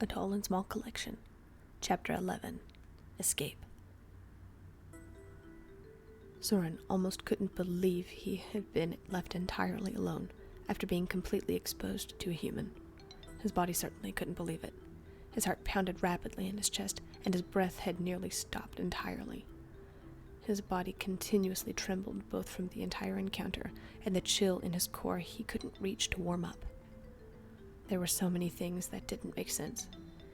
A Tall and Small Collection, Chapter 11, Escape. Soren almost couldn't believe he had been left entirely alone after being completely exposed to a human. His body certainly couldn't believe it. His heart pounded rapidly in his chest, and his breath had nearly stopped entirely. His body continuously trembled both from the entire encounter and the chill in his core he couldn't reach to warm up. There were so many things that didn't make sense.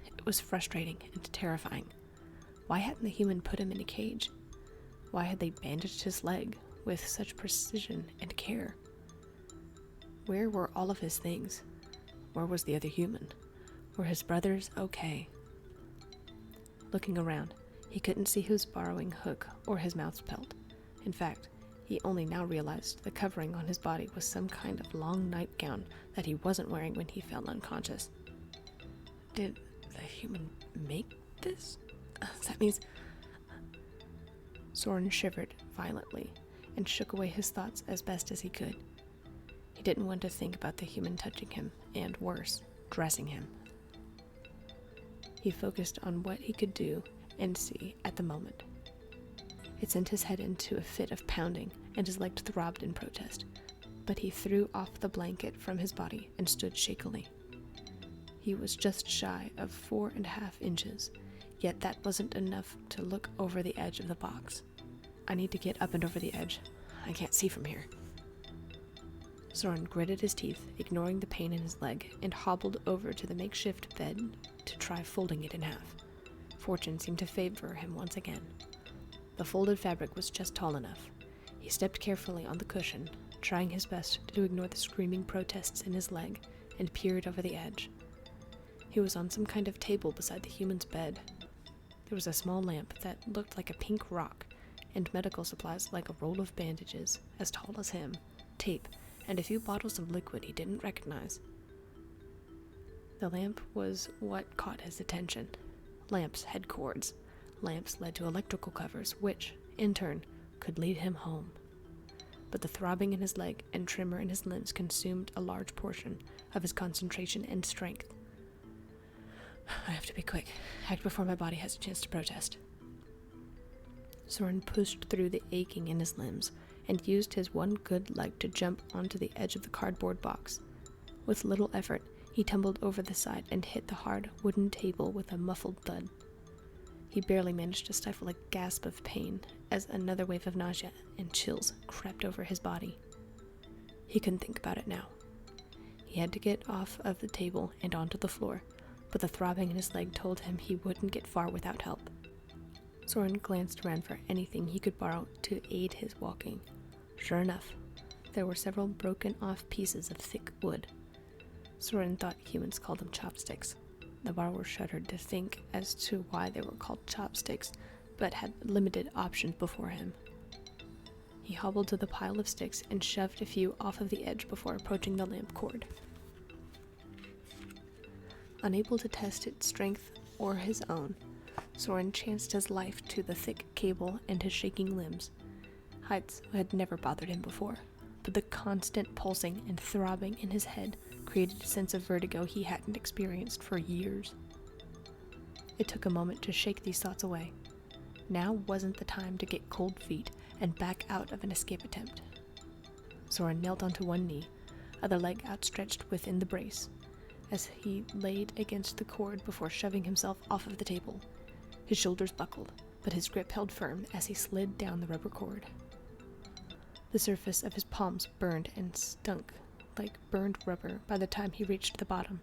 It was frustrating and terrifying. Why hadn't the human put him in a cage? Why had they bandaged his leg with such precision and care? Where were all of his things? Where was the other human? Were his brothers okay? Looking around, he couldn't see who was borrowing Hook or his mouth's pelt. In fact, he only now realized the covering on his body was some kind of long nightgown that he wasn't wearing when he fell unconscious. Did the human make this? That means... Soren shivered violently and shook away his thoughts as best as he could. He didn't want to think about the human touching him, and worse, dressing him. He focused on what he could do and see at the moment. It sent his head into a fit of pounding, and his leg throbbed in protest, but he threw off the blanket from his body and stood shakily. He was just shy of 4.5 inches, yet that wasn't enough to look over the edge of the box. I need to get up and over the edge. I can't see from here. Soren gritted his teeth, ignoring the pain in his leg, and hobbled over to the makeshift bed to try folding it in half. Fortune seemed to favor him once again. The folded fabric was just tall enough. He stepped carefully on the cushion, trying his best to ignore the screaming protests in his leg, and peered over the edge. He was on some kind of table beside the human's bed. There was a small lamp that looked like a pink rock, and medical supplies like a roll of bandages as tall as him, tape, and a few bottles of liquid he didn't recognize. The lamp was what caught his attention. Lamps had cords. Lamps led to electrical covers, which, in turn, could lead him home. But the throbbing in his leg and tremor in his limbs consumed a large portion of his concentration and strength. I have to be quick. Act before my body has a chance to protest. Soren pushed through the aching in his limbs and used his one good leg to jump onto the edge of the cardboard box. With little effort, he tumbled over the side and hit the hard wooden table with a muffled thud. He barely managed to stifle a gasp of pain as another wave of nausea and chills crept over his body. He couldn't think about it now. He had to get off of the table and onto the floor, but the throbbing in his leg told him he wouldn't get far without help. Soren glanced around for anything he could borrow to aid his walking. Sure enough, there were several broken-off pieces of thick wood. Soren thought humans called them chopsticks. The borrower shuddered to think as to why they were called chopsticks, but had limited options before him. He hobbled to the pile of sticks and shoved a few off of the edge before approaching the lamp cord. Unable to test its strength or his own, Soren chanced his life to the thick cable and his shaking limbs. Heights had never bothered him before, but the constant pulsing and throbbing in his head created a sense of vertigo he hadn't experienced for years. It took a moment to shake these thoughts away. Now wasn't the time to get cold feet and back out of an escape attempt. Soren knelt onto one knee, other leg outstretched within the brace, as he laid against the cord before shoving himself off of the table. His shoulders buckled, but his grip held firm as he slid down the rubber cord. The surface of his palms burned and stunk like burned rubber by the time he reached the bottom,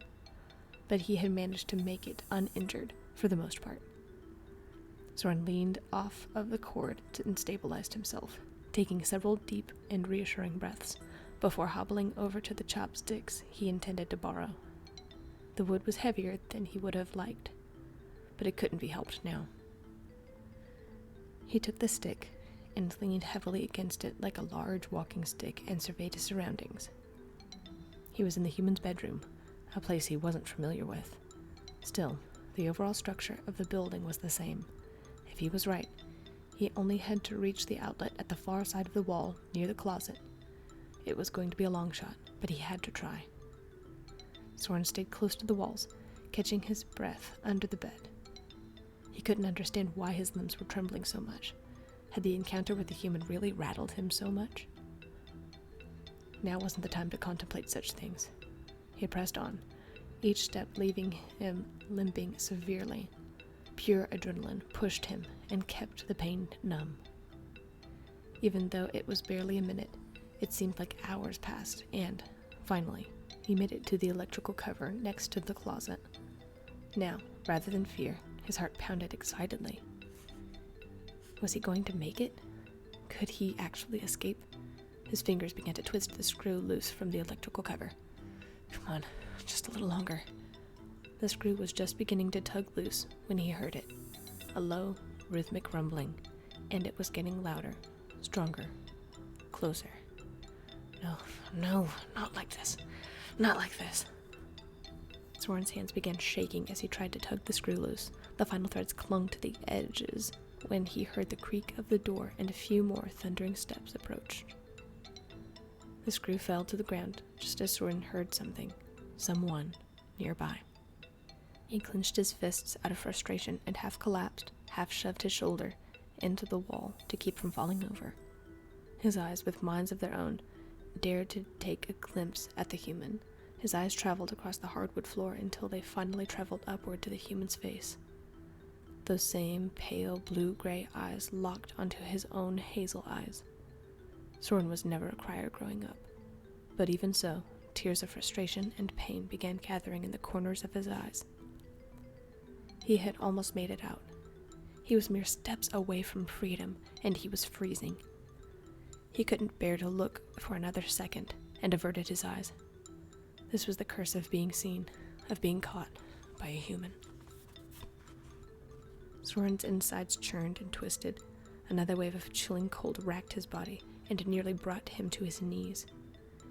but he had managed to make it uninjured for the most part. Soren leaned off of the cord and stabilized himself, taking several deep and reassuring breaths before hobbling over to the chopsticks he intended to borrow. The wood was heavier than he would have liked, but it couldn't be helped now. He took the stick and leaned heavily against it like a large walking stick and surveyed his surroundings. He was in the human's bedroom, a place he wasn't familiar with. Still, the overall structure of the building was the same. If he was right, he only had to reach the outlet at the far side of the wall near the closet. It was going to be a long shot, but he had to try. Soren stayed close to the walls, catching his breath under the bed. He couldn't understand why his limbs were trembling so much. Had the encounter with the human really rattled him so much? Now wasn't the time to contemplate such things. He pressed on, each step leaving him limping severely. Pure adrenaline pushed him and kept the pain numb. Even though it was barely a minute, it seemed like hours passed, and, finally, he made it to the electrical cover next to the closet. Now, rather than fear, his heart pounded excitedly. Was he going to make it? Could he actually escape? His fingers began to twist the screw loose from the electrical cover. Come on, just a little longer. The screw was just beginning to tug loose when he heard it. A low, rhythmic rumbling, and it was getting louder, stronger, closer. No, not like this. Not like this. Soren's hands began shaking as he tried to tug the screw loose. The final threads clung to the edges when he heard the creak of the door and a few more thundering steps approached. The screw fell to the ground just as Soren heard someone nearby. He clenched his fists out of frustration and half collapsed, half shoved his shoulder into the wall to keep from falling over. His eyes, with minds of their own, dared to take a glimpse at the human. His eyes traveled across the hardwood floor until they finally traveled upward to the human's face. Those same pale blue-gray eyes locked onto his own hazel eyes. Soren was never a crier growing up, but even so, tears of frustration and pain began gathering in the corners of his eyes. He had almost made it out. He was mere steps away from freedom, and he was freezing. He couldn't bear to look for another second, and averted his eyes. This was the curse of being seen, of being caught by a human. Soren's insides churned and twisted. Another wave of chilling cold racked his body, and nearly brought him to his knees.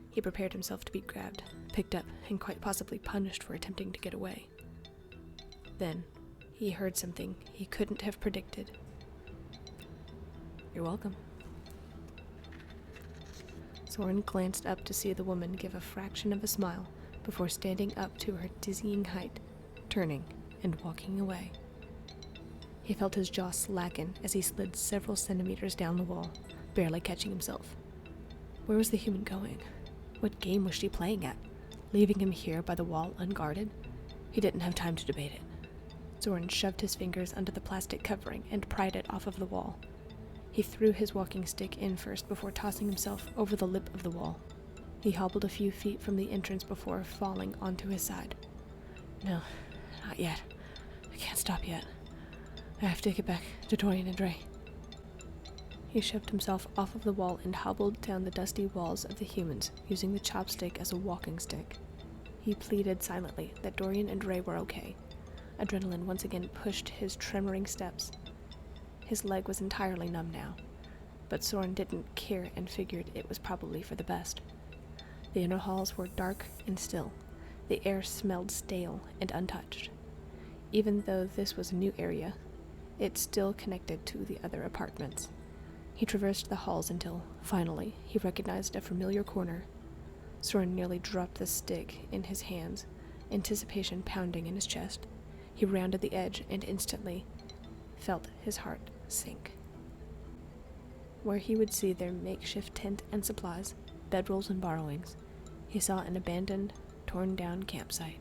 He prepared himself to be grabbed, picked up, and quite possibly punished for attempting to get away. Then, he heard something he couldn't have predicted. "You're welcome." Soren glanced up to see the woman give a fraction of a smile before standing up to her dizzying height, turning, and walking away. He felt his jaw slacken as he slid several centimeters down the wall, barely catching himself. Where was the human going? What game was she playing at? Leaving him here by the wall unguarded? He didn't have time to debate it. Soren shoved his fingers under the plastic covering and pried it off of the wall. He threw his walking stick in first before tossing himself over the lip of the wall. He hobbled a few feet from the entrance before falling onto his side. No, not yet. I can't stop yet. I have to get back to Dorian and Ray. He shoved himself off of the wall and hobbled down the dusty walls of the humans, using the chopstick as a walking stick. He pleaded silently that Dorian and Ray were okay. Adrenaline once again pushed his tremoring steps. His leg was entirely numb now, but Soren didn't care and figured it was probably for the best. The inner halls were dark and still. The air smelled stale and untouched. Even though this was a new area, it still connected to the other apartments. He traversed the halls until, finally, he recognized a familiar corner. Soren nearly dropped the stick in his hands, anticipation pounding in his chest. He rounded the edge and instantly felt his heart sink. Where he would see their makeshift tent and supplies, bedrolls and borrowings, he saw an abandoned, torn-down campsite.